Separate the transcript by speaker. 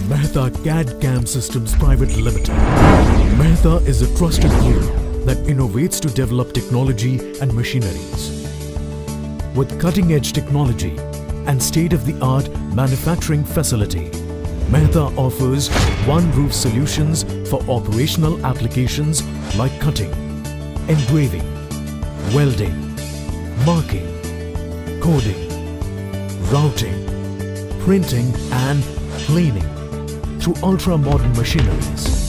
Speaker 1: Mehta CAD/CAM Systems Private Limited. Mehta is a trusted group that innovates to develop technology and machineries. With cutting-edge technology and state-of-the-art manufacturing facility, Mehta offers one-roof solutions for operational applications like cutting, engraving, welding, marking, coding, routing, printing and planing through ultra-modern machineries.